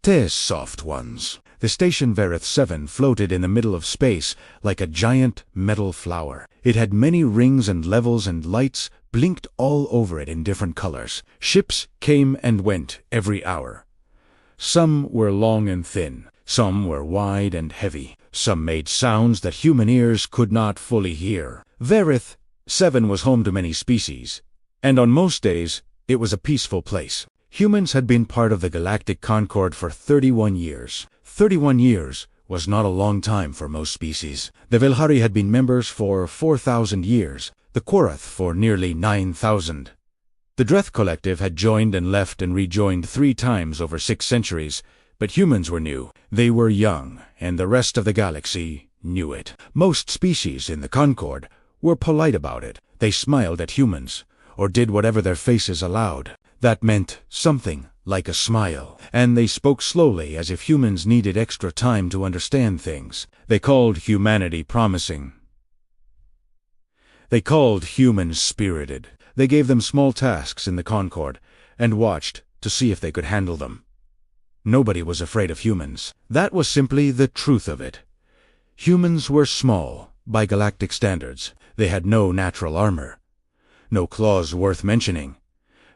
Te soft ones. The station Verith 7 floated in the middle of space like a giant metal flower. It had many rings and levels, and lights blinked all over it in different colors. Ships came and went every hour. Some were long and thin. Some were wide and heavy. Some made sounds that human ears could not fully hear. Verith 7 was home to many species, and on most days it was a peaceful place. Humans had been part of the Galactic Concord for 31 years. 31 years was not a long time for most species. The Vilhari had been members for 4,000 years, the Quarath for nearly 9,000. The Dreth Collective had joined and left and rejoined 3 times over 6 centuries, but humans were new. They were young, and the rest of the galaxy knew it. Most species in the Concord were polite about it. They smiled at humans, or did whatever their faces allowed. That meant something like a smile, and they spoke slowly as if humans needed extra time to understand things. They called humanity promising. They called humans spirited. They gave them small tasks in the Concord, and watched to see if they could handle them. Nobody was afraid of humans. That was simply the truth of it. Humans were small, by galactic standards. They had no natural armor. No claws worth mentioning.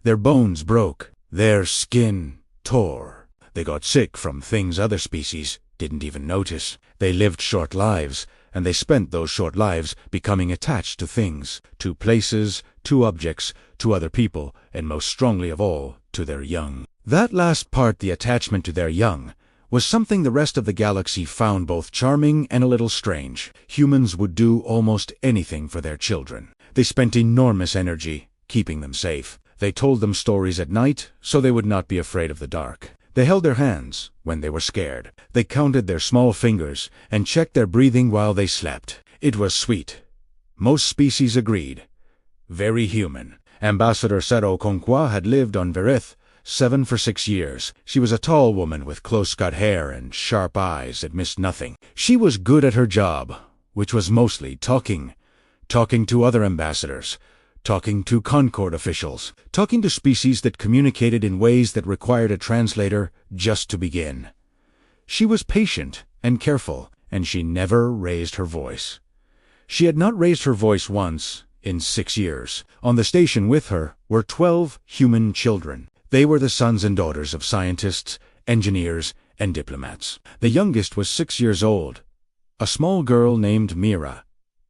Their bones broke. Their skin tore. They got sick from things other species didn't even notice. They lived short lives, and they spent those short lives becoming attached to things, to places, to objects, to other people, and most strongly of all, to their young. That last part, the attachment to their young, was something the rest of the galaxy found both charming and a little strange. Humans would do almost anything for their children. They spent enormous energy keeping them safe. They told them stories at night so they would not be afraid of the dark. They held their hands when they were scared. They counted their small fingers and checked their breathing while they slept. It was sweet. Most species agreed. Very human. Ambassador Sero Conqua had lived on Verith 7 for 6 years. She was a tall woman with close-cut hair and sharp eyes that missed nothing. She was good at her job, which was mostly talking. Talking to other ambassadors. Talking to Concord officials. Talking to species that communicated in ways that required a translator just to begin. She was patient and careful, and she never raised her voice. She had not raised her voice once in 6 years. On the station with her were 12 human children. They were the sons and daughters of scientists, engineers, and diplomats. The youngest was 6 years old, a small girl named Mira,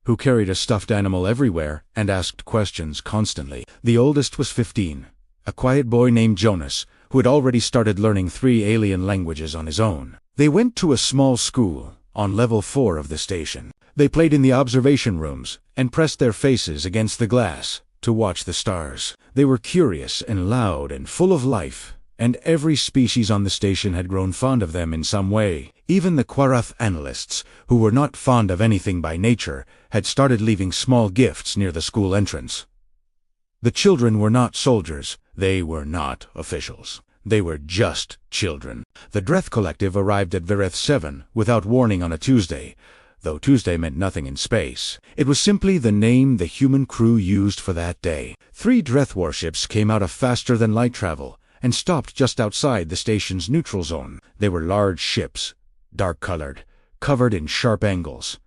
who carried a stuffed animal everywhere and asked questions constantly. The oldest was 15, a quiet boy named Jonas, who had already started learning 3 alien languages on his own. They went to a small school on level 4 of the station. They played in the observation rooms and pressed their faces against the glass to watch the stars. They were curious and loud and full of life, and every species on the station had grown fond of them in some way. Even the Quarath analysts, who were not fond of anything by nature, had started leaving small gifts near the school entrance. The children were not soldiers. They were not officials. They were just children. The Dreth Collective arrived at Verith 7 without warning on a Tuesday, though Tuesday meant nothing in space. It was simply the name the human crew used for that day. 3 Dreth warships came out of faster-than-light travel and stopped just outside the station's neutral zone. They were large ships, dark-colored, covered in sharp angles.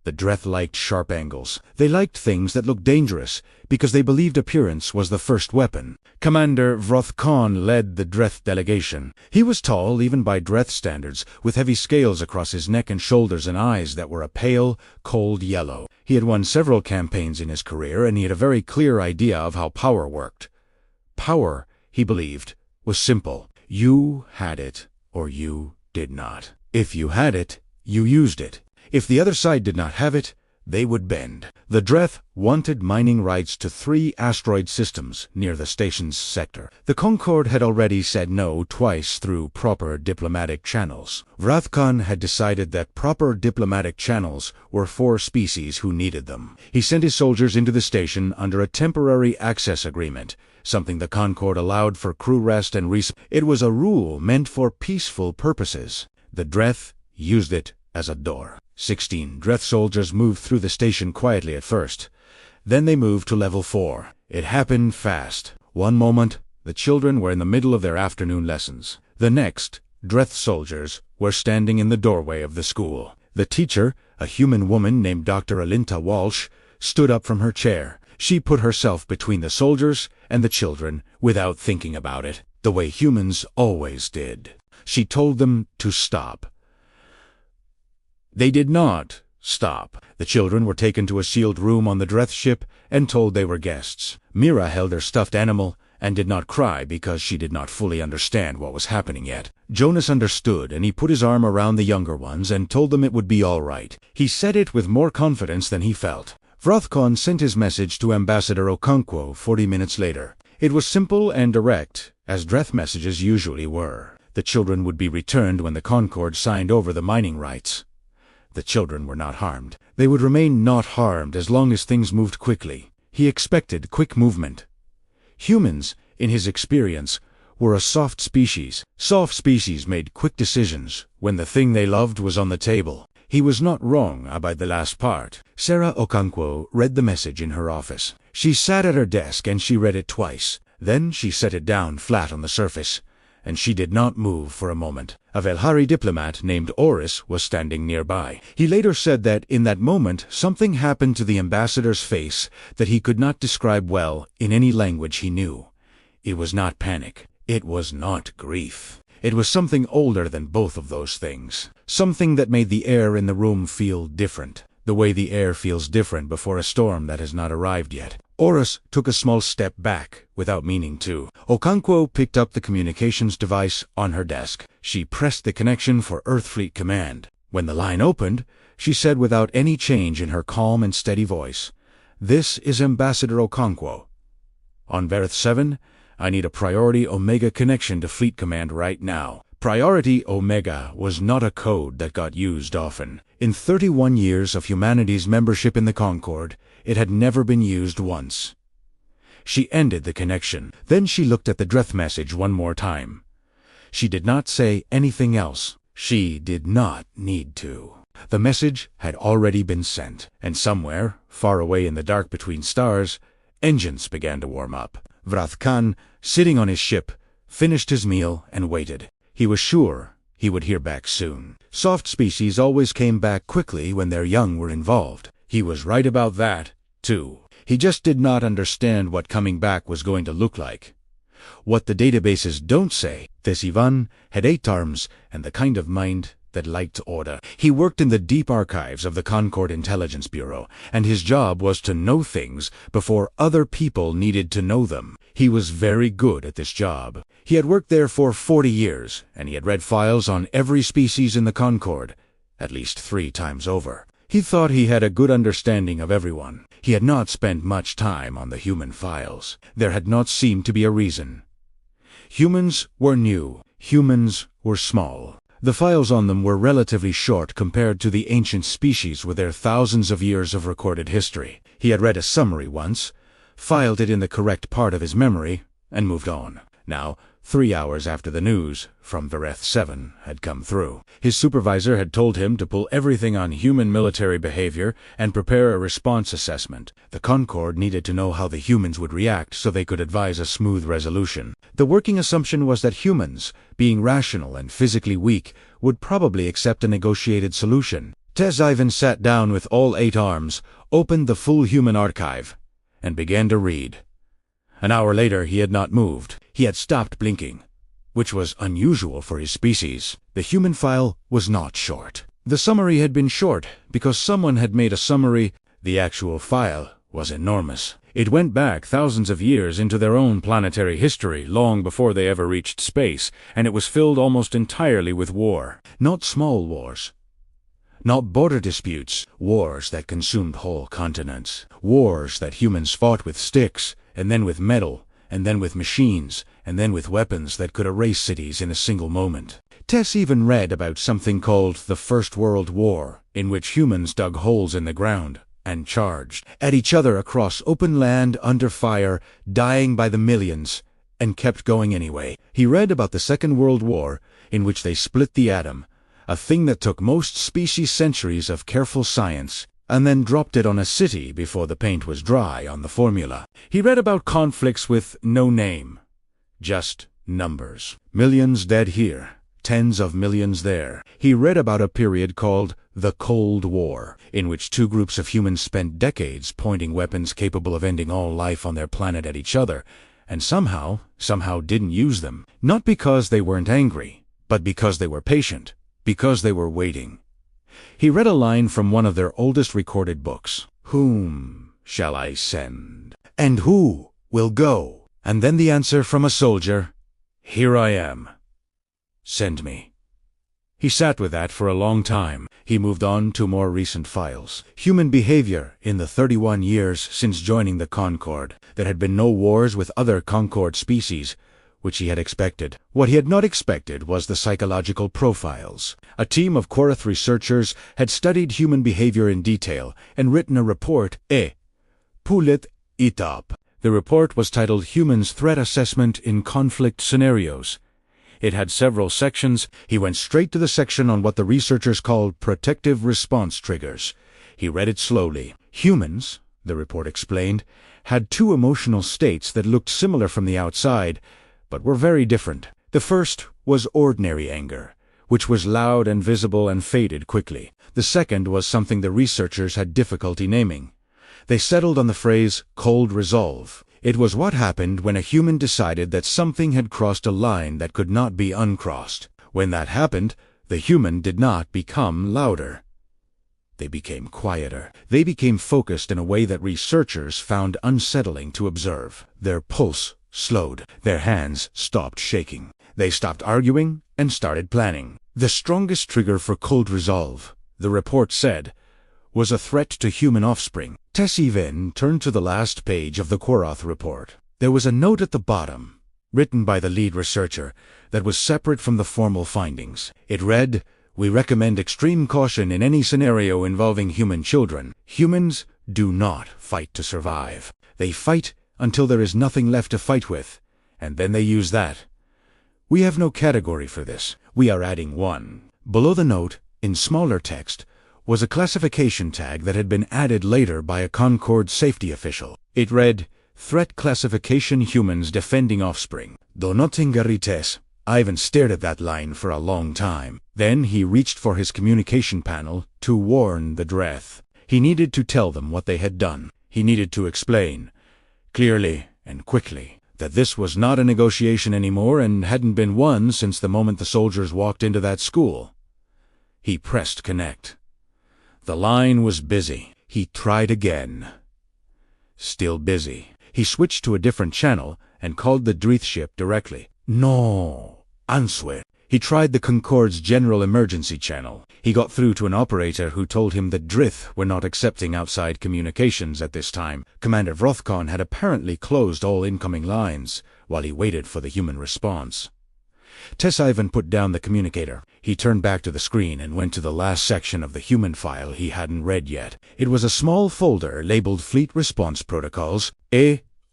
The Dreth liked sharp angles. They liked things that looked dangerous, because they believed appearance was the first weapon. Commander Vroth Khan led the Dreth delegation. He was tall, even by Dreth standards, with heavy scales across his neck and shoulders and eyes that were a pale, cold yellow. He had won several campaigns in his career, and he had a very clear idea of how power worked. Power, he believed, was simple. You had it, or you did not. If you had it, you used it. If the other side did not have it, they would bend. The Dreth wanted mining rights to 3 asteroid systems near the station's sector. The Concord had already said no twice through proper diplomatic channels. Vrathkhan had decided that proper diplomatic channels were for species who needed them. He sent his soldiers into the station under a temporary access agreement, something the Concord allowed for crew rest and It was a rule meant for peaceful purposes. The Dreth used it as a door. 16 Dreth soldiers moved through the station quietly at first. Then they moved to level 4. It happened fast. One moment, the children were in the middle of their afternoon lessons. The next, Dreth soldiers were standing in the doorway of the school. The teacher, a human woman named Dr. Alinta Walsh, stood up from her chair. She put herself between the soldiers and the children without thinking about it, the way humans always did. She told them to stop. They did not stop. The children were taken to a sealed room on the Dreth ship and told they were guests. Mira held her stuffed animal and did not cry because she did not fully understand what was happening yet. Jonas understood, and he put his arm around the younger ones and told them it would be all right. He said it with more confidence than he felt. Vrothcon sent his message to Ambassador Okonkwo 40 minutes later. It was simple and direct, as Dreth messages usually were. The children would be returned when the Concord signed over the mining rights. The children were not harmed. They would remain not harmed as long as things moved quickly. He expected quick movement. Humans, in his experience, were a soft species. Soft species made quick decisions when the thing they loved was on the table. He was not wrong about the last part. Sarah Okonkwo read the message in her office. She sat at her desk and she read it twice. Then she set it down flat on the surface, and she did not move for a moment. A Velhari diplomat named Oris was standing nearby. He later said that in that moment something happened to the ambassador's face that he could not describe well in any language he knew. It was not panic. It was not grief. It was something older than both of those things. Something that made the air in the room feel different, the way the air feels different before a storm that has not arrived yet. Oris took a small step back, without meaning to. Okonkwo picked up the communications device on her desk. She pressed the connection for Earthfleet Command. When the line opened, she said without any change in her calm and steady voice, "This is Ambassador Okonkwo. On Verith 7, I need a Priority Omega connection to Fleet Command right now." Priority Omega was not a code that got used often. In 31 years of humanity's membership in the Concord, it had never been used once. She ended the connection. Then she looked at the Dreth message one more time. She did not say anything else. She did not need to. The message had already been sent, and somewhere, far away in the dark between stars, engines began to warm up. Vrathkan, sitting on his ship, finished his meal and waited. He was sure he would hear back soon. Soft species always came back quickly when their young were involved. He was right about that, too. He just did not understand what coming back was going to look like. What the databases don't say, this Ivan had 8 arms and the kind of mind that liked order. He worked in the deep archives of the Concord Intelligence Bureau, and his job was to know things before other people needed to know them. He was very good at this job. He had worked there for 40 years, and he had read files on every species in the Concord, at least 3 times over. He thought he had a good understanding of everyone. He had not spent much time on the human files. There had not seemed to be a reason. Humans were new. Humans were small. The files on them were relatively short compared to the ancient species with their thousands of years of recorded history. He had read a summary once, filed it in the correct part of his memory, and moved on. Now, 3 hours after the news from Verith 7 had come through, his supervisor had told him to pull everything on human military behavior and prepare a response assessment. The Concord needed to know how the humans would react so they could advise a smooth resolution. The working assumption was that humans, being rational and physically weak, would probably accept a negotiated solution. Tez Ivan sat down with all 8 arms, opened the full human archive, and began to read. An hour later he had not moved. He had stopped blinking, which was unusual for his species. The human file was not short. The summary had been short because someone had made a summary. The actual file was enormous. It went back thousands of years into their own planetary history, long before they ever reached space, and it was filled almost entirely with war. Not small wars. Not border disputes. Wars that consumed whole continents. Wars that humans fought with sticks, and then with metal, and then with machines, and then with weapons that could erase cities in a single moment. Tess even read about something called the First World War, in which humans dug holes in the ground and charged at each other across open land under fire, dying by the millions, and kept going anyway. He read about the Second World War, in which they split the atom, a thing that took most species centuries of careful science, and then dropped it on a city before the paint was dry on the formula. He read about conflicts with no name, just numbers. Millions dead here, tens of millions there. He read about a period called the Cold War, in which two groups of humans spent decades pointing weapons capable of ending all life on their planet at each other, and somehow didn't use them. Not because they weren't angry, but because they were patient, because they were waiting. He read a line from one of their oldest recorded books. "Whom shall I send? And who will go?" And then the answer from a soldier, "Here I am. Send me." He sat with that for a long time. He moved on to more recent files. Human behavior in the 31 years since joining the Concord. There had been no wars with other Concord species, which he had expected. What he had not expected was the psychological profiles. A team of Korath researchers had studied human behavior in detail and written a report, Pulit Itap. The report was titled Humans' Threat Assessment in Conflict Scenarios. It had several sections. He went straight to the section on what the researchers called protective response triggers. He read it slowly. Humans, the report explained, had two emotional states that looked similar from the outside, but were very different. The first was ordinary anger, which was loud and visible and faded quickly. The second was something the researchers had difficulty naming. They settled on the phrase cold resolve. It was what happened when a human decided that something had crossed a line that could not be uncrossed. When that happened, the human did not become louder. They became quieter. They became focused in a way that researchers found unsettling to observe. Their pulse slowed. Their hands stopped shaking. They stopped arguing and started planning. The strongest trigger for cold resolve, the report said, was a threat to human offspring. Tessie then turned to the last page of the Korath report. There was a note at the bottom, written by the lead researcher, that was separate from the formal findings. It read, "We recommend extreme caution in any scenario involving human children. Humans do not fight to survive. They fight until there is nothing left to fight with, and then they use that. We have no category for this. We are adding one." Below the note, in smaller text, was a classification tag that had been added later by a Concord safety official. It read, "Threat Classification Humans Defending Offspring." Donotingarites. Ivan stared at that line for a long time. Then he reached for his communication panel to warn the Dreth. He needed to tell them what they had done. He needed to explain, clearly and quickly, that this was not a negotiation anymore and hadn't been one since the moment the soldiers walked into that school. He pressed connect. The line was busy. He tried again. Still busy. He switched to a different channel and called the Dreth ship directly. "No answer." He tried the Concord's general emergency channel. He got through to an operator who told him that Dreth were not accepting outside communications at this time. Commander Vrothkon had apparently closed all incoming lines while he waited for the human response. Ivan put down the communicator. He turned back to the screen and went to the last section of the human file he hadn't read yet. It was a small folder labeled Fleet Response Protocols,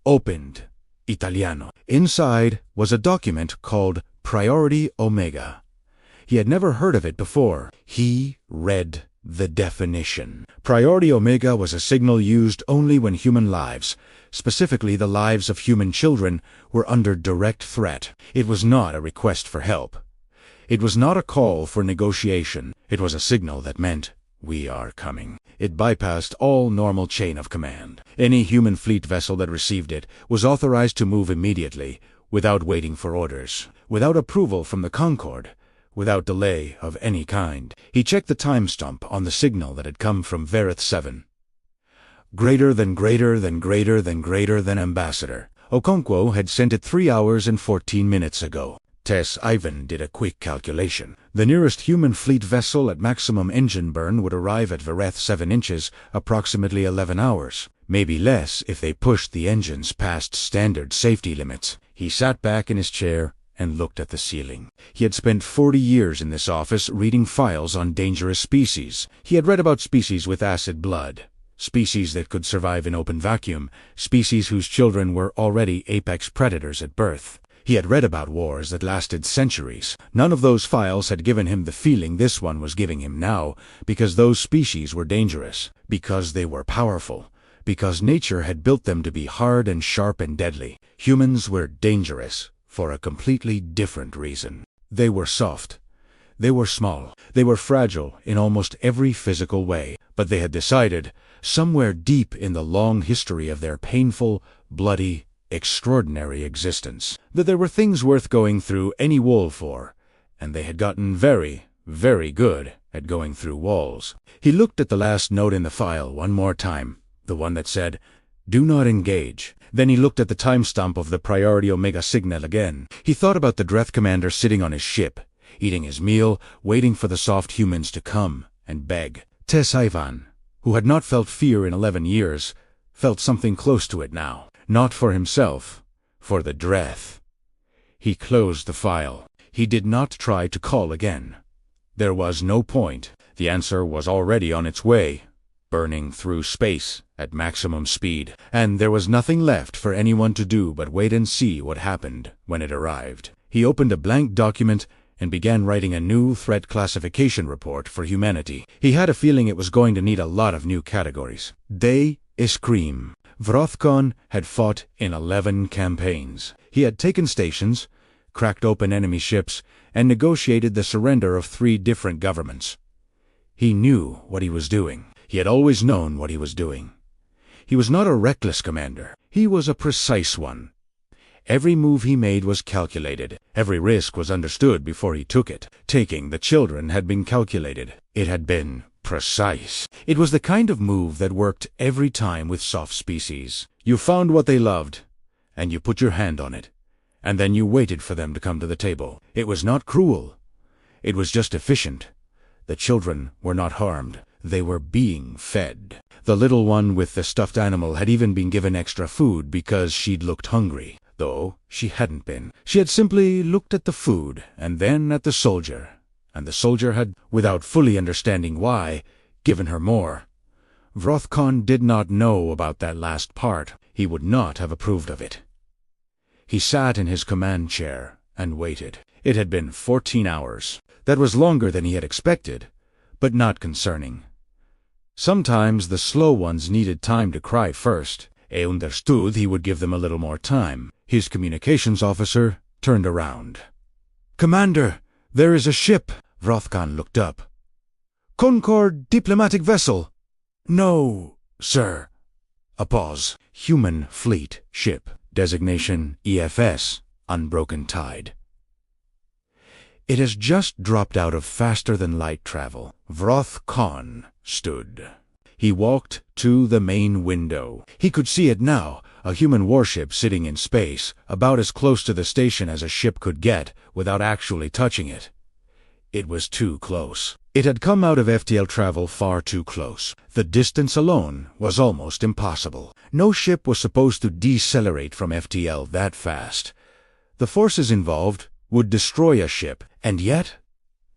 opened, Italiano. Inside was a document called Priority Omega. He had never heard of it before. He read the definition. Priority Omega was a signal used only when human lives, specifically the lives of human children, were under direct threat. It was not a request for help. It was not a call for negotiation. It was a signal that meant, "We are coming." It bypassed all normal chain of command. Any human fleet vessel that received it was authorized to move immediately, without waiting for orders, without approval from the Concord, without delay of any kind. He checked the time stump on the signal that had come from Verith 7. Greater than Ambassador. Okonkwo had sent it 3 hours and 14 minutes ago. Ivan did a quick calculation. The nearest human fleet vessel at maximum engine burn would arrive at Verith 7 inches approximately 11 hours. Maybe less if they pushed the engines past standard safety limits. He sat back in his chair and looked at the ceiling. He had spent 40 years in this office reading files on dangerous species. He had read about species with acid blood, species that could survive in open vacuum, species whose children were already apex predators at birth. He had read about wars that lasted centuries. None of those files had given him the feeling this one was giving him now, because those species were dangerous, because they were powerful, because nature had built them to be hard and sharp and deadly. Humans were dangerous for a completely different reason. They were soft. They were small. They were fragile in almost every physical way. But they had decided, somewhere deep in the long history of their painful, bloody, extraordinary existence, that there were things worth going through any wall for, and they had gotten very, very good at going through walls. He looked at the last note in the file one more time, the one that said, "Do not engage." Then he looked at the timestamp of the priority Omega signal again. He thought about the Dreth commander sitting on his ship, eating his meal, waiting for the soft humans to come and beg. Tess Ivan, who had not felt fear in 11 years, felt something close to it now. Not for himself, for the Dreth. He closed the file. He did not try to call again. There was no point. The answer was already on its way, burning through space at maximum speed, and there was nothing left for anyone to do but wait and see what happened when it arrived. He opened a blank document and began writing a new threat classification report for humanity. He had a feeling it was going to need a lot of new categories. Day Iskrim. Vrothkon had fought in 11 campaigns. He had taken stations, cracked open enemy ships, and negotiated the surrender of 3 different governments. He knew what he was doing. He had always known what he was doing. He was not a reckless commander. He was a precise one. Every move he made was calculated. Every risk was understood before he took it. Taking the children had been calculated. It had been precise. It was the kind of move that worked every time with soft species. You found what they loved, and you put your hand on it, and then you waited for them to come to the table. It was not cruel. It was just efficient. The children were not harmed. They were being fed. The little one with the stuffed animal had even been given extra food because she'd looked hungry, though she hadn't been. She had simply looked at the food and then at the soldier, and the soldier had, without fully understanding why, given her more. Vrothkon did not know about that last part. He would not have approved of it. He sat in his command chair and waited. It had been 14 hours. That was longer than he had expected, but not concerning. Sometimes the slow ones needed time to cry first. He understood he would give them a little more time. His communications officer turned around. "Commander, there is a ship." Vrothkon looked up. "Concord diplomatic vessel." "No, sir." A pause. Human fleet ship. Designation EFS, Unbroken Tide. "It has just dropped out of faster-than-light travel." Vrothkon stood. He walked to the main window. He could see it now, a human warship sitting in space, about as close to the station as a ship could get without actually touching it. It was too close. It had come out of FTL travel far too close. The distance alone was almost impossible. No ship was supposed to decelerate from FTL that fast. The forces involved would destroy a ship, and yet,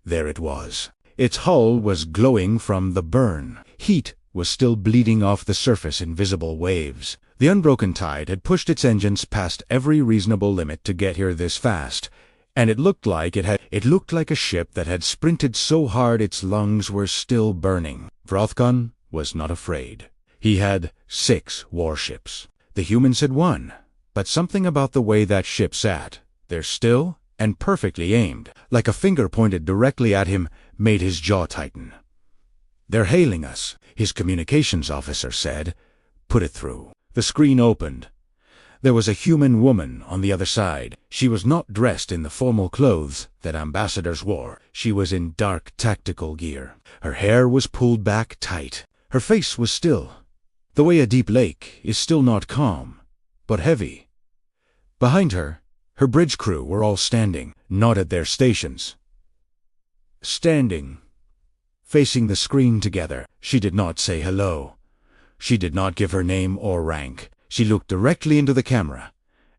there it was. Its hull was glowing from the burn. Heat was still bleeding off the surface in visible waves. The Unbroken Tide had pushed its engines past every reasonable limit to get here this fast, and it looked like a ship that had sprinted so hard its lungs were still burning. Vrothkon was not afraid. He had 6 warships. The humans had won, but something about the way that ship sat, there still and perfectly aimed, like a finger pointed directly at him, made his jaw tighten. "They're hailing us," his communications officer said. "Put it through." The screen opened. There was a human woman on the other side. She was not dressed in the formal clothes that ambassadors wore. She was in dark tactical gear. Her hair was pulled back tight. Her face was still, the way a deep lake is still not calm, but heavy. Behind her, her bridge crew were all standing, not at their stations. Standing, facing the screen together. She did not say hello. She did not give her name or rank. She looked directly into the camera,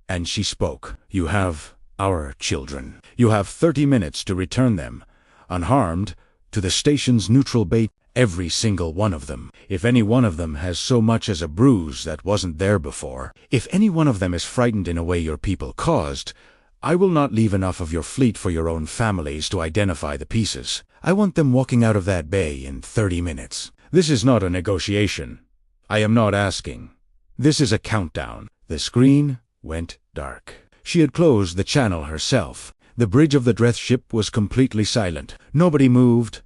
and she spoke. "You have our children. You have 30 minutes to return them, unharmed, to the station's neutral base, every single one of them. If any one of them has so much as a bruise that wasn't there before, if any one of them is frightened in a way your people caused, I will not leave enough of your fleet for your own families to identify the pieces. I want them walking out of that bay in 30 minutes. This is not a negotiation. I am not asking. This is a countdown." The screen went dark. She had closed the channel herself. The bridge of the Dreth ship was completely silent. Nobody moved.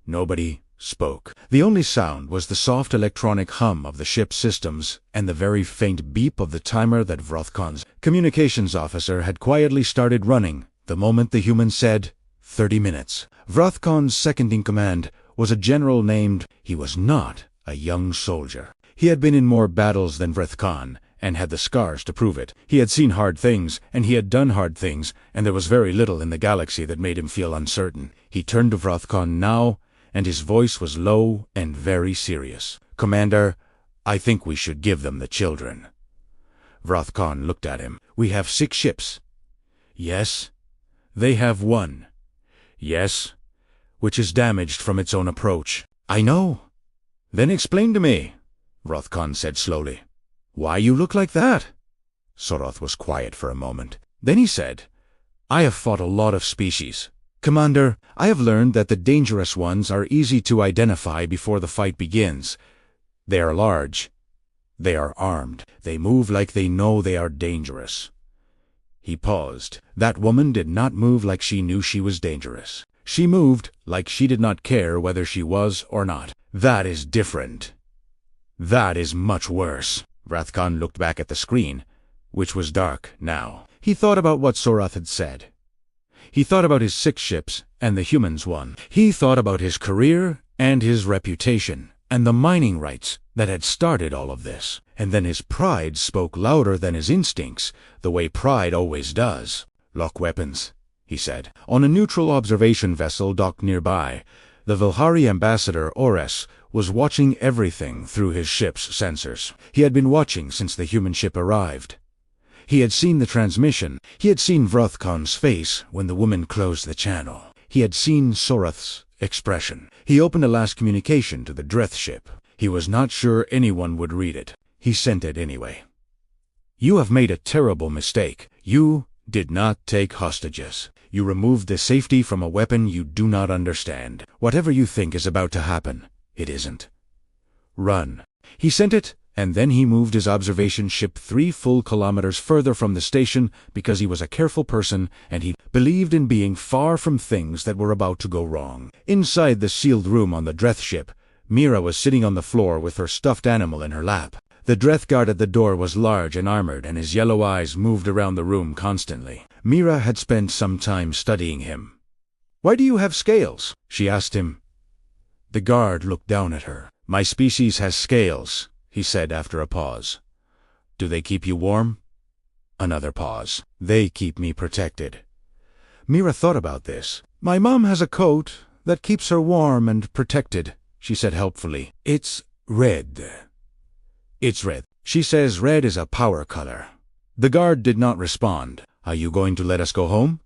Nobody spoke. The only sound was the soft electronic hum of the ship's systems and the very faint beep of the timer that Vrothkon's communications officer had quietly started running the moment the human said 30 minutes. Vrothkon's second-in-command was a general named. He was not a young soldier. He had been in more battles than Vrothkon, and had the scars to prove it. He had seen hard things, and he had done hard things, and there was very little in the galaxy that made him feel uncertain. He turned to Vrothkon now, and his voice was low and very serious. "Commander, I think we should give them the children." Vrothkon looked at him. "We have 6 ships." "Yes." "They have 1. "Yes." "Which is damaged from its own approach." "I know." "Then explain to me," Vrothkon said slowly. "Why you look like that?" Soroth was quiet for a moment. Then he said, "I have fought a lot of species. Commander, I have learned that the dangerous ones are easy to identify before the fight begins. They are large. They are armed. They move like they know they are dangerous." He paused. That woman did not move like she knew she was dangerous. She moved like she did not care whether she was or not. That is different. That is much worse. Vrothkon looked back at the screen, which was dark now. He thought about what Soroth had said. He thought about his 6 ships and the humans' one. He thought about his career and his reputation and the mining rights that had started all of this. And then his pride spoke louder than his instincts, the way pride always does. "Lock weapons," he said. On a neutral observation vessel docked nearby, the Vilhari ambassador Ores was watching everything through his ship's sensors. He had been watching since the human ship arrived. He had seen the transmission. He had seen Vrothkon's face when the woman closed the channel. He had seen Soroth's expression. He opened a last communication to the Dreth ship. He was not sure anyone would read it. He sent it anyway. "You have made a terrible mistake. You did not take hostages. You removed the safety from a weapon you do not understand. Whatever you think is about to happen, it isn't. Run." He sent it, and then he moved his observation ship 3 full kilometers further from the station because he was a careful person and he believed in being far from things that were about to go wrong. Inside the sealed room on the Dreth ship, Mira was sitting on the floor with her stuffed animal in her lap. The Dreth guard at the door was large and armored, and his yellow eyes moved around the room constantly. Mira had spent some time studying him. "Why do you have scales?" she asked him. The guard looked down at her. "My species has scales," he said after a pause. "Do they keep you warm?" Another pause. "They keep me protected." Mira thought about this. "My mom has a coat that keeps her warm and protected," she said helpfully. "It's red." "It's red." She says red is a power color. The guard did not respond. "Are you going to let us go home?"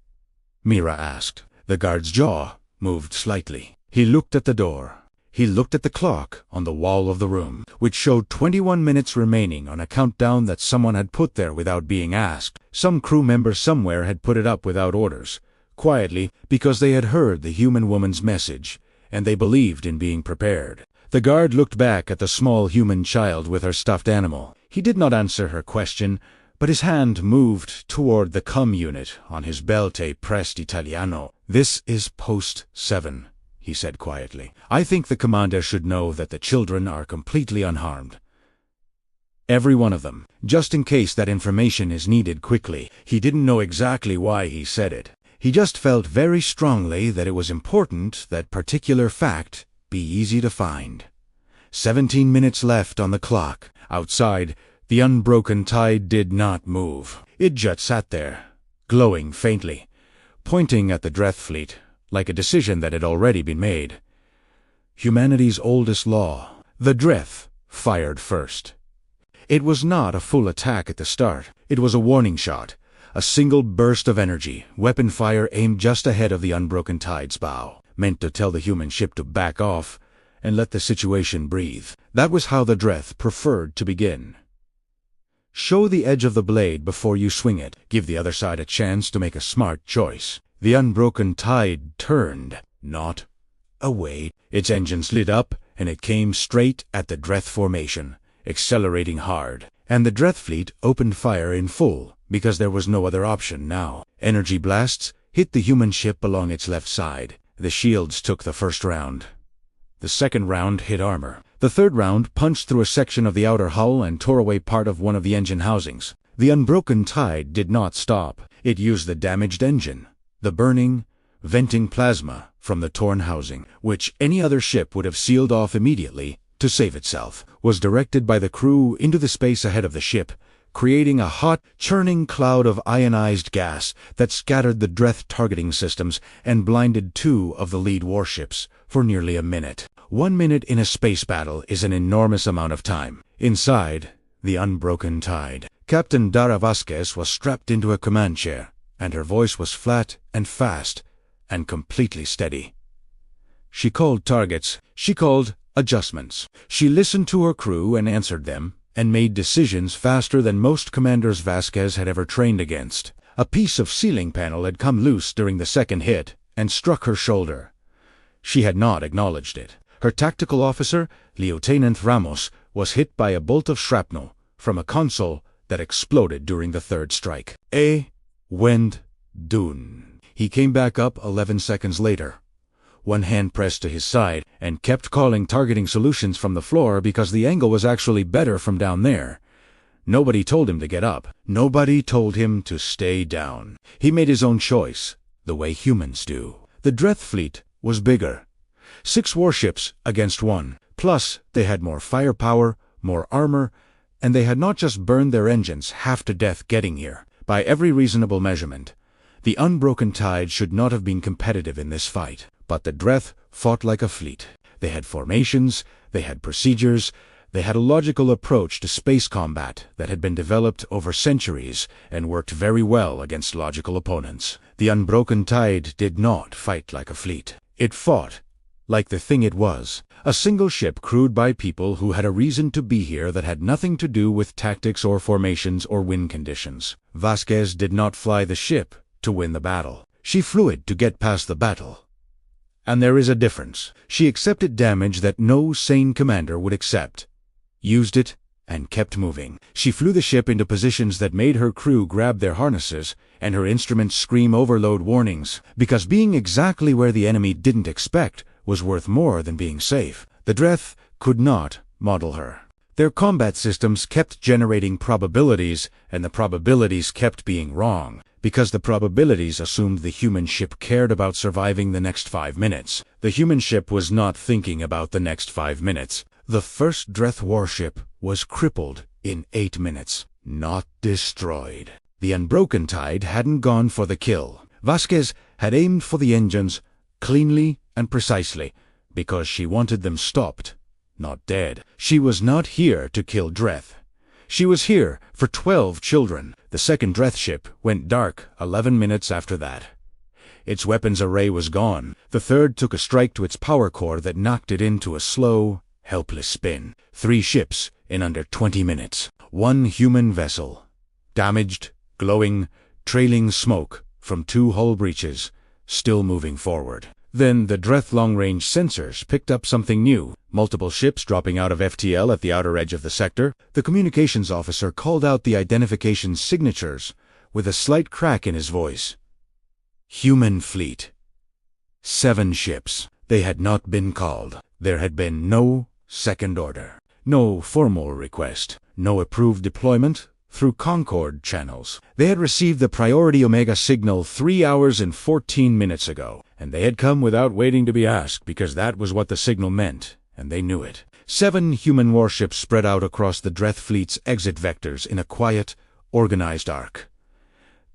Mira asked. The guard's jaw moved slightly. He looked at the door. He looked at the clock on the wall of the room, which showed 21 minutes remaining on a countdown that someone had put there without being asked. Some crew member somewhere had put it up without orders, quietly, because they had heard the human woman's message, and they believed in being prepared. The guard looked back at the small human child with her stuffed animal. He did not answer her question, but his hand moved toward the cum unit on his belte pressed Italiano. "This is post 7. He said quietly. "I think the commander should know that the children are completely unharmed. Every one of them, just in case that information is needed quickly." He didn't know exactly why he said it. He just felt very strongly that it was important that particular fact be easy to find. 17 minutes left on the clock. Outside, the unbroken tide did not move. It just sat there, glowing faintly, pointing at the Dreth fleet, like a decision that had already been made. Humanity's oldest law. The Dreth fired first. It was not a full attack at the start. It was a warning shot, a single burst of energy, weapon fire aimed just ahead of the unbroken tide's bow, meant to tell the human ship to back off and let the situation breathe. That was how the Dreth preferred to begin. Show the edge of the blade before you swing it. Give the other side a chance to make a smart choice. The unbroken tide turned, not away. Its engines lit up, and it came straight at the Dreth formation, accelerating hard. And the Dreth fleet opened fire in full, because there was no other option now. Energy blasts hit the human ship along its left side. The shields took the first round. The second round hit armor. The third round punched through a section of the outer hull and tore away part of one of the engine housings. The unbroken tide did not stop. It used the damaged engine, the burning, venting plasma from the torn housing, which any other ship would have sealed off immediately to save itself, was directed by the crew into the space ahead of the ship, creating a hot, churning cloud of ionized gas that scattered the Dreth targeting systems and blinded 2 of the lead warships for nearly a minute. 1 minute in a space battle is an enormous amount of time. Inside the unbroken tide, Captain Dara Vasquez was strapped into a command chair, and her voice was flat and fast and completely steady. She called targets. She called adjustments. She listened to her crew and answered them, and made decisions faster than most commanders Vasquez had ever trained against. A piece of ceiling panel had come loose during the second hit and struck her shoulder. She had not acknowledged it. Her tactical officer, Lieutenant Ramos, was hit by a bolt of shrapnel from a console that exploded during the third strike. Wend Dun. He came back up 11 seconds later, one hand pressed to his side, and kept calling targeting solutions from the floor because the angle was actually better from down there. Nobody told him to get up. Nobody told him to stay down. He made his own choice, the way humans do. The Dreth fleet was bigger. 6 warships against 1. Plus, they had more firepower, more armor, and they had not just burned their engines half to death getting here. By every reasonable measurement, the unbroken tide should not have been competitive in this fight. But the Dreth fought like a fleet. They had formations, they had procedures, they had a logical approach to space combat that had been developed over centuries and worked very well against logical opponents. The unbroken tide did not fight like a fleet. It fought like the thing it was, a single ship crewed by people who had a reason to be here that had nothing to do with tactics or formations or wind conditions. Vasquez did not fly the ship to win the battle. She flew it to get past the battle. And there is a difference. She accepted damage that no sane commander would accept, used it, and kept moving. She flew the ship into positions that made her crew grab their harnesses and her instruments scream overload warnings, because being exactly where the enemy didn't expect was worth more than being safe. The Dreth could not model her. Their combat systems kept generating probabilities, and the probabilities kept being wrong, because the probabilities assumed the human ship cared about surviving the next 5 minutes. The human ship was not thinking about the next 5 minutes. The first Dreth warship was crippled in 8 minutes, not destroyed. The unbroken tide hadn't gone for the kill. Vasquez had aimed for the engines cleanly and precisely, because she wanted them stopped, not dead. She was not here to kill Dreth. She was here for 12 children. The second Dreth ship went dark 11 minutes after that. Its weapons array was gone. The third took a strike to its power core that knocked it into a slow, helpless spin. 3 ships in under 20 minutes. 1 human vessel. Damaged, glowing, trailing smoke from 2 hull breaches, still moving forward. Then the Dreth long-range sensors picked up something new. Multiple ships dropping out of FTL at the outer edge of the sector. The communications officer called out the identification signatures with a slight crack in his voice. Human fleet. 7 ships. They had not been called. There had been no second order. No formal request. No approved deployment through Concord channels. They had received the priority Omega signal 3 hours and 14 minutes ago, and they had come without waiting to be asked because that was what the signal meant, and they knew it. 7 human warships spread out across the Dreth fleet's exit vectors in a quiet, organized arc.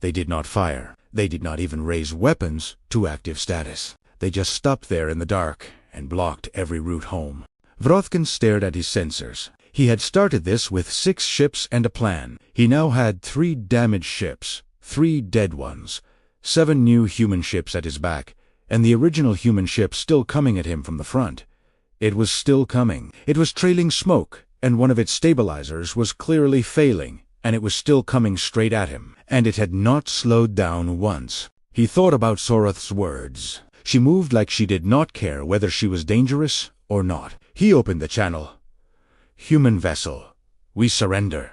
They did not fire. They did not even raise weapons to active status. They just stopped there in the dark and blocked every route home. Vrothkin stared at his sensors. He had started this with 6 ships and a plan. He now had 3 damaged ships, 3 dead ones, 7 new human ships at his back, and the original human ship still coming at him from the front. It was still coming. It was trailing smoke, and one of its stabilizers was clearly failing, and it was still coming straight at him. And it had not slowed down once. He thought about Soroth's words. She moved like she did not care whether she was dangerous or not. He opened the channel. Human vessel. We surrender.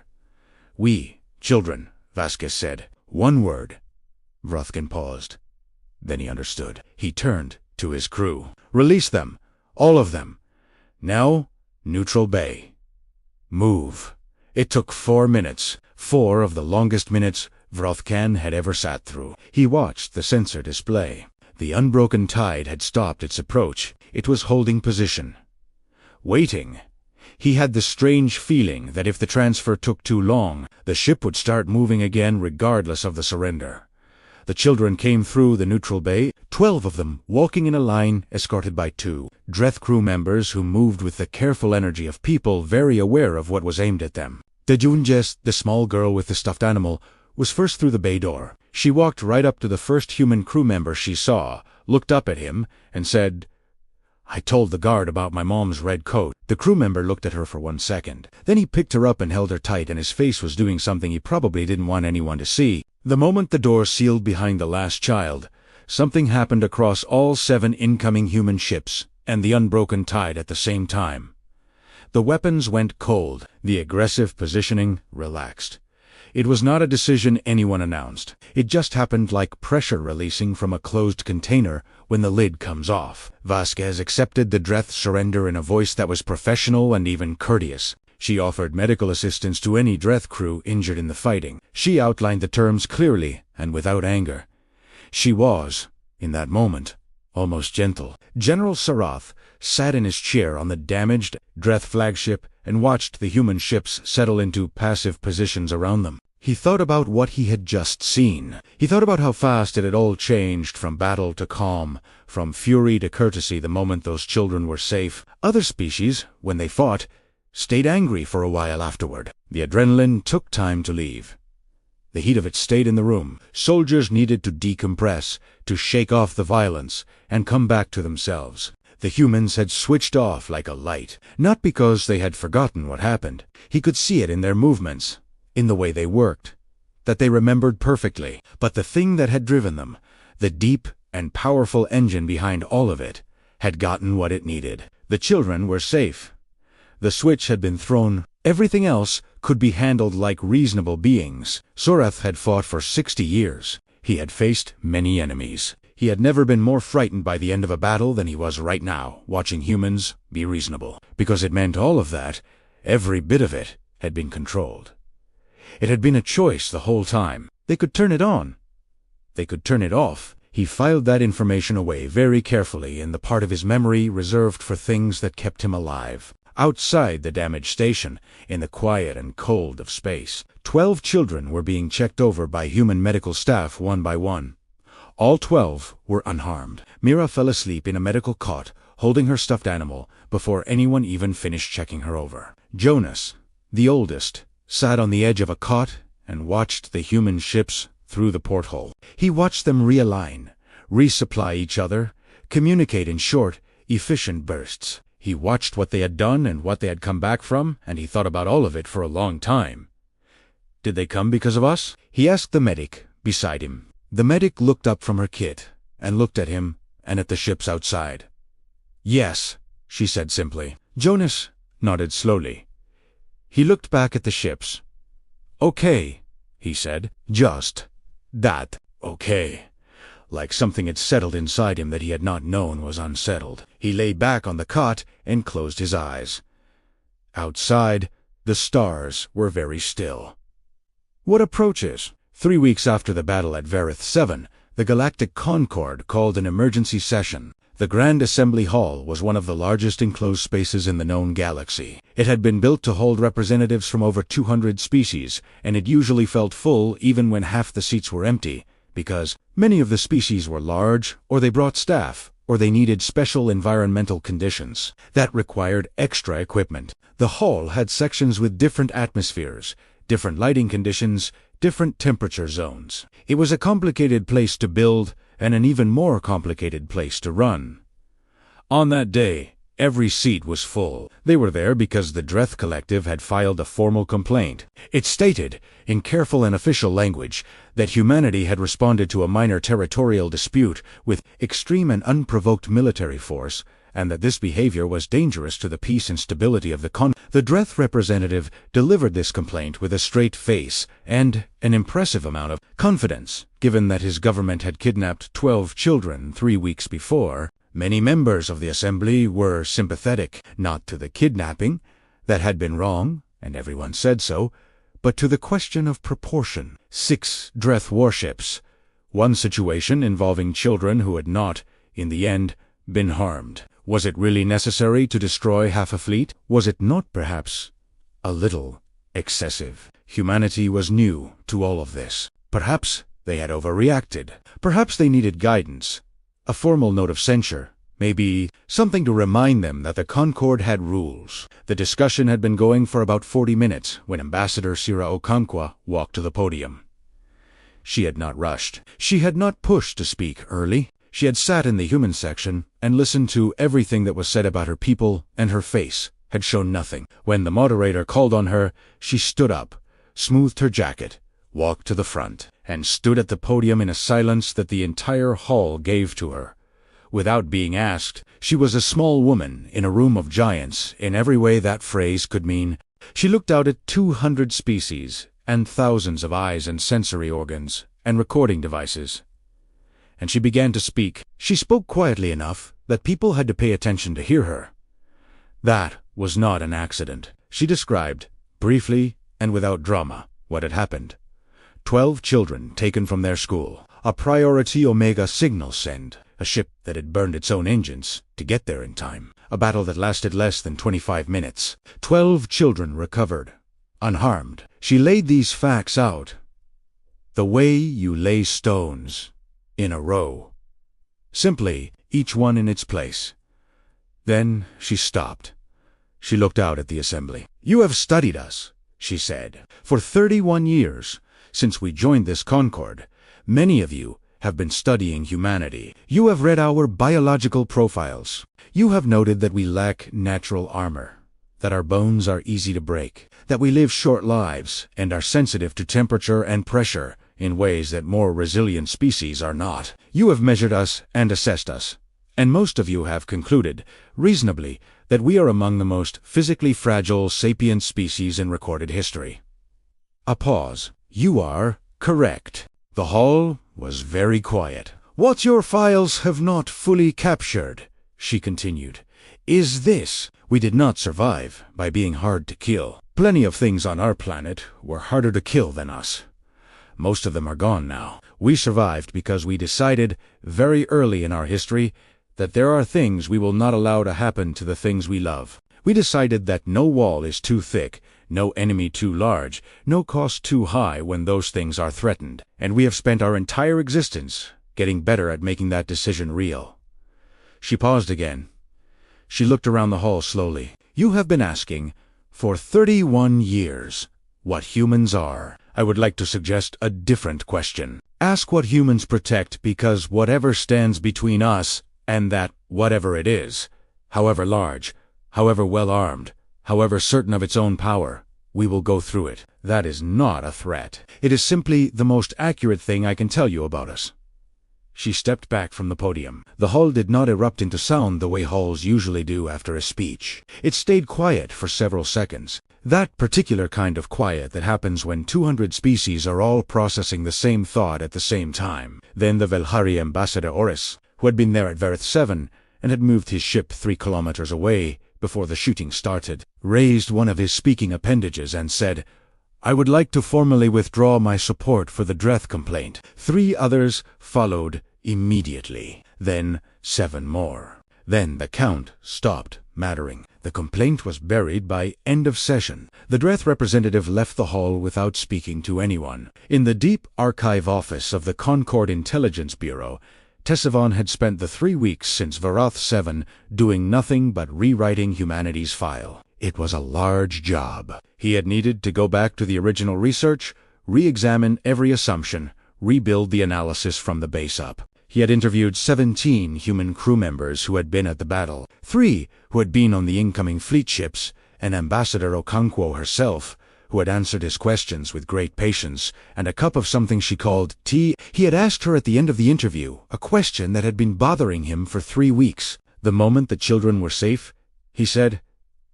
We, children, Vasquez said. 1 word. Vrothkin paused. Then he understood. He turned to his crew. "Release them. All of them. Now, neutral bay. Move." It took 4 minutes. 4 of the longest minutes Vrothkan had ever sat through. He watched the sensor display. The unbroken tide had stopped its approach. It was holding position. Waiting. He had the strange feeling that if the transfer took too long, the ship would start moving again regardless of the surrender. The children came through the neutral bay, 12 of them walking in a line, escorted by 2 Dreth crew members who moved with the careful energy of people very aware of what was aimed at them. Dejunjes, the small girl with the stuffed animal, was first through the bay door. She walked right up to the first human crew member she saw, looked up at him, and said, "I told the guard about my mom's red coat." The crew member looked at her for 1 second. Then he picked her up and held her tight, and his face was doing something he probably didn't want anyone to see. The moment the door sealed behind the last child, something happened across all 7 incoming human ships and the unbroken tide at the same time. The weapons went cold. The aggressive positioning relaxed. It was not a decision anyone announced. It just happened like pressure releasing from a closed container when the lid comes off. Vasquez accepted the Dreth surrender in a voice that was professional and even courteous. She offered medical assistance to any Dreth crew injured in the fighting. She outlined the terms clearly and without anger. She was, in that moment, almost gentle. General Sarath sat in his chair on the damaged Dreth flagship and watched the human ships settle into passive positions around them. He thought about what he had just seen. He thought about how fast it had all changed from battle to calm, from fury to courtesy the moment those children were safe. Other species, when they fought, stayed angry for a while afterward. The adrenaline took time to leave. The heat of it stayed in the room. Soldiers needed to decompress, to shake off the violence, and come back to themselves. The humans had switched off like a light, not because they had forgotten what happened. He could see it in their movements, in the way they worked, that they remembered perfectly. But the thing that had driven them, the deep and powerful engine behind all of it, had gotten what it needed. The children were safe. The switch had been thrown. Everything else could be handled like reasonable beings. Sorath had fought for 60 years. He had faced many enemies. He had never been more frightened by the end of a battle than he was right now, watching humans be reasonable. Because it meant all of that, every bit of it, had been controlled. It had been a choice the whole time. They could turn it on. They could turn it off. He filed that information away very carefully in the part of his memory reserved for things that kept him alive. Outside the damaged station, in the quiet and cold of space, 12 children were being checked over by human medical staff one by one. All 12 were unharmed. Mira fell asleep in a medical cot, holding her stuffed animal, before anyone even finished checking her over. Jonas, the oldest, sat on the edge of a cot and watched the human ships through the porthole. He watched them realign, resupply each other, communicate in short, efficient bursts. He watched what they had done and what they had come back from, and he thought about all of it for a long time. Did they come because of us? He asked the medic beside him. The medic looked up from her kit and looked at him and at the ships outside. "Yes," she said simply. Jonas nodded slowly. He looked back at the ships. "Okay," he said. Just that. Okay. Like something had settled inside him that he had not known was unsettled. He lay back on the cot and closed his eyes. Outside, the stars were very still. What approaches? 3 weeks after the battle at Varith 7, the Galactic Concord called an emergency session. The Grand Assembly Hall was one of the largest enclosed spaces in the known galaxy. It had been built to hold representatives from over 200 species, and it usually felt full even when half the seats were empty, because many of the species were large, or they brought staff, or they needed special environmental conditions that required extra equipment. The hall had sections with different atmospheres, different lighting conditions, different temperature zones. It was a complicated place to build, and an even more complicated place to run. On that day, every seat was full. They were there because the Dreth Collective had filed a formal complaint. It stated, in careful and official language, that humanity had responded to a minor territorial dispute with extreme and unprovoked military force, and that this behavior was dangerous to the peace and stability of the The Dreth representative delivered this complaint with a straight face and an impressive amount of confidence, given that his government had kidnapped 12 children 3 weeks before. Many members of the assembly were sympathetic, not to the kidnapping, that had been wrong, and everyone said so, but to the question of proportion. 6 Dreth warships. One situation involving children who had not, in the end, been harmed. Was it really necessary to destroy half a fleet? Was it not perhaps a little excessive? Humanity was new to all of this. Perhaps they had overreacted. Perhaps they needed guidance. A formal note of censure. Maybe something to remind them that the Concord had rules. The discussion had been going for about 40 minutes when Ambassador Sira Okonkwo walked to the podium. She had not rushed. She had not pushed to speak early. She had sat in the human section and listened to everything that was said about her people, and her face had shown nothing. When the moderator called on her, she stood up, smoothed her jacket, walked to the front, and stood at the podium in a silence that the entire hall gave to her. Without being asked, she was a small woman in a room of giants in every way that phrase could mean. She looked out at 200 species and thousands of eyes and sensory organs and recording devices. And she began to speak. She spoke quietly enough that people had to pay attention to hear her. That was not an accident. She described, briefly and without drama, what had happened. 12 children taken from their school. A priority Omega signal send. A ship that had burned its own engines to get there in time. A battle that lasted less than 25 minutes. 12 children recovered, unharmed. She laid these facts out the way you lay stones in a row. Simply, each one in its place. Then she stopped. She looked out at the assembly. "You have studied us," she said, "for 31 years, since we joined this Concord. Many of you have been studying humanity. You have read our biological profiles. You have noted that we lack natural armor, that our bones are easy to break, that we live short lives and are sensitive to temperature and pressure in ways that more resilient species are not. You have measured us and assessed us, and most of you have concluded, reasonably, that we are among the most physically fragile sapient species in recorded history." A pause. "You are correct." The hall was very quiet. "What your files have not fully captured," she continued, "is this. We did not survive by being hard to kill. Plenty of things on our planet were harder to kill than us. Most of them are gone now. We survived because we decided, very early in our history, that there are things we will not allow to happen to the things we love. We decided that no wall is too thick, no enemy too large, no cost too high when those things are threatened. And we have spent our entire existence getting better at making that decision real." She paused again. She looked around the hall slowly. "You have been asking, for 31 years, what humans are. I would like to suggest a different question. Ask what humans protect, because whatever stands between us and that whatever it is, however large, however well-armed, however certain of its own power, we will go through it. That is not a threat. It is simply the most accurate thing I can tell you about us." She stepped back from the podium. The hall did not erupt into sound the way halls usually do after a speech. It stayed quiet for several seconds. That particular kind of quiet that happens when 200 species are all processing the same thought at the same time. Then the Velhari ambassador Oris, who had been there at Verith 7 and had moved his ship 3 kilometers away before the shooting started, raised one of his speaking appendages and said, "I would like to formally withdraw my support for the Dreth complaint." 3 others followed immediately. Then 7 more. Then the count stopped mattering. The complaint was buried by end of session. The Dreth representative left the hall without speaking to anyone. In the deep archive office of the Concord Intelligence Bureau, Tessavon had spent the 3 weeks since Varath 7 doing nothing but rewriting humanity's file. It was a large job. He had needed to go back to the original research, re-examine every assumption, rebuild the analysis from the base up. He had interviewed 17 human crew members who had been at the battle, 3 who had been on the incoming fleet ships, and Ambassador Okonkwo herself, who had answered his questions with great patience, and a cup of something she called tea. He had asked her at the end of the interview a question that had been bothering him for 3 weeks. The moment the children were safe, he said,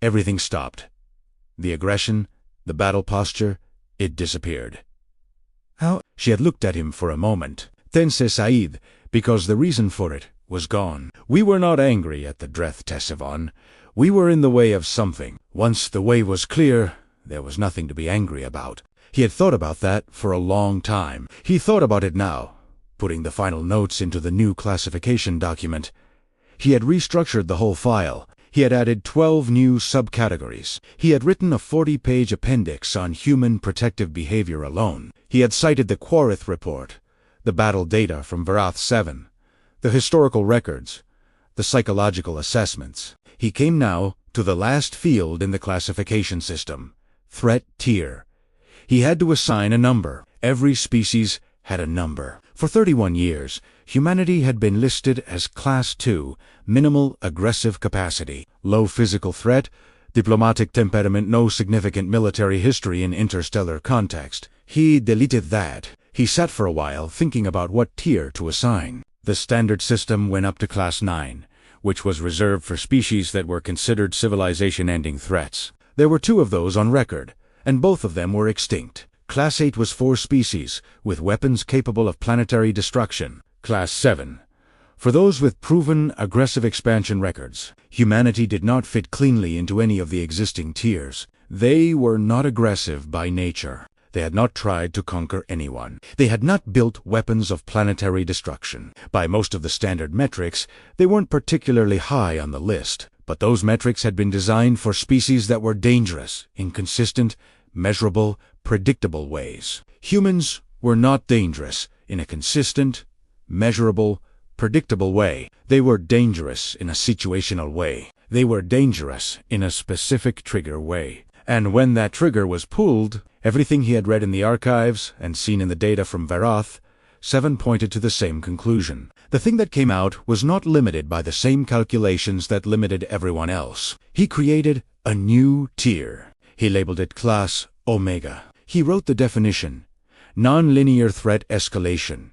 everything stopped. The aggression, the battle posture, it disappeared. How? She had looked at him for a moment. Then said Said, because the reason for it was gone. We were not angry at the Dreth Tessivon. We were in the way of something. Once the way was clear, there was nothing to be angry about. He had thought about that for a long time. He thought about it now, putting the final notes into the new classification document. He had restructured the whole file. He had added 12 new subcategories. He had written a 40-page appendix on human protective behavior alone. He had cited the Quarith report, the battle data from Varath 7, the historical records, the psychological assessments. He came now to the last field in the classification system, threat tier. He had to assign a number. Every species had a number. For 31 years, humanity had been listed as Class 2, minimal aggressive capacity, low physical threat, diplomatic temperament, no significant military history in interstellar context. He deleted that. He sat for a while thinking about what tier to assign. The standard system went up to Class 9, which was reserved for species that were considered civilization-ending threats. There were 2 of those on record, and both of them were extinct. Class 8 was 4 species, with weapons capable of planetary destruction. Class 7. For those with proven aggressive expansion records, humanity did not fit cleanly into any of the existing tiers. They were not aggressive by nature. They had not tried to conquer anyone. They had not built weapons of planetary destruction. By most of the standard metrics, they weren't particularly high on the list. But those metrics had been designed for species that were dangerous, inconsistent, measurable, predictable ways. Humans were not dangerous in a consistent, measurable, predictable way. They were dangerous in a situational way. They were dangerous in a specific trigger way. And when that trigger was pulled, everything he had read in the archives and seen in the data from Varath 7 pointed to the same conclusion. The thing that came out was not limited by the same calculations that limited everyone else. He created a new tier. He labeled it Class Omega. He wrote the definition: non-linear threat escalation,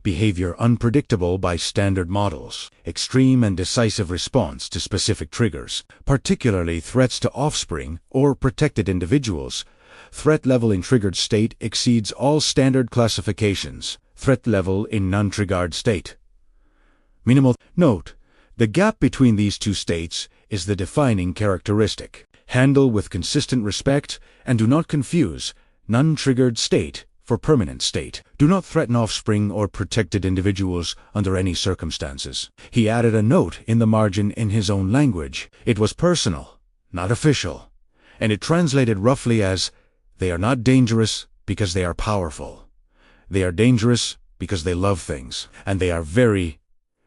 behavior unpredictable by standard models, extreme and decisive response to specific triggers, particularly threats to offspring or protected individuals. Threat level in triggered state exceeds all standard classifications. Threat level in non-triggered state. Minimal. Note, the gap between these 2 states is the defining characteristic. Handle with consistent respect and do not confuse non-triggered state for permanent state. Do not threaten offspring or protected individuals under any circumstances. He added a note in the margin in his own language. It was personal, not official, and it translated roughly as, they are not dangerous because they are powerful. They are dangerous because they love things, and they are very,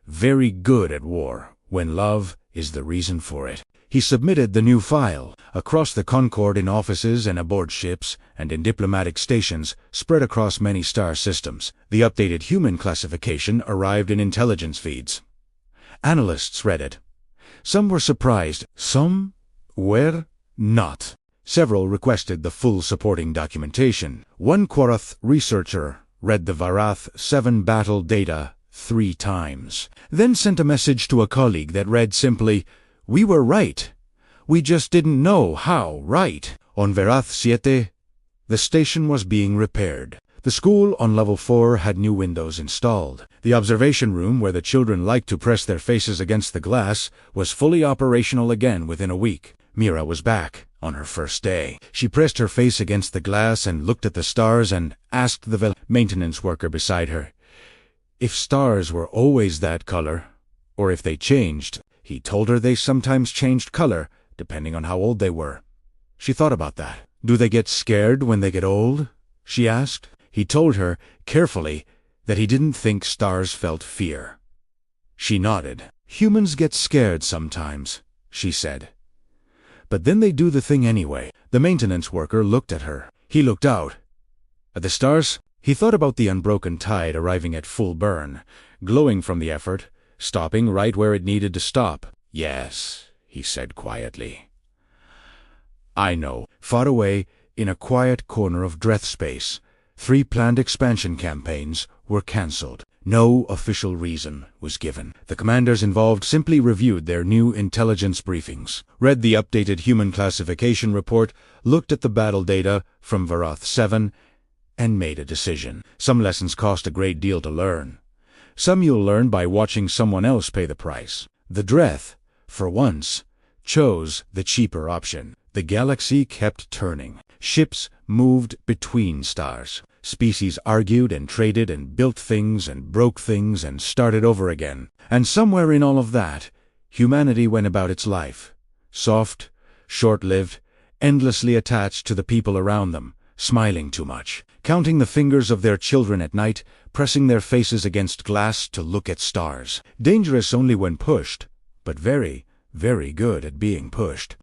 very good at war, when love is the reason for it. He submitted the new file across the Concord in offices and aboard ships and in diplomatic stations spread across many star systems. The updated human classification arrived in intelligence feeds. Analysts read it. Some were surprised, some were not. Several requested the full supporting documentation. One Quarith researcher read the Varath 7 battle data 3 times, then sent a message to a colleague that read simply, "We were right. We just didn't know how right." On Varath 7, the station was being repaired. The school on level 4 had new windows installed. The observation room, where the children liked to press their faces against the glass, was fully operational again within a week. Mira was back on her first day. She pressed her face against the glass and looked at the stars and asked the maintenance worker beside her if stars were always that color, or if they changed. He told her they sometimes changed color, depending on how old they were. She thought about that. "Do they get scared when they get old?" she asked. He told her, carefully, that he didn't think stars felt fear. She nodded. "Humans get scared sometimes," she said. "But then they do the thing anyway." The maintenance worker looked at her. He looked out. At the stars, he thought about the unbroken tide arriving at full burn, glowing from the effort, stopping right where it needed to stop. "Yes," he said quietly. "I know." Far away, in a quiet corner of Dreth space, 3 planned expansion campaigns were cancelled. No official reason was given. The commanders involved simply reviewed their new intelligence briefings, read the updated human classification report, looked at the battle data from Varath 7, and made a decision. Some lessons cost a great deal to learn. Some you'll learn by watching someone else pay the price. The Dreth, for once, chose the cheaper option. The galaxy kept turning. Ships moved between stars. Species argued and traded and built things and broke things and started over again. And somewhere in all of that, humanity went about its life. Soft, short-lived, endlessly attached to the people around them, smiling too much, counting the fingers of their children at night, pressing their faces against glass to look at stars. Dangerous only when pushed, but very, very good at being pushed.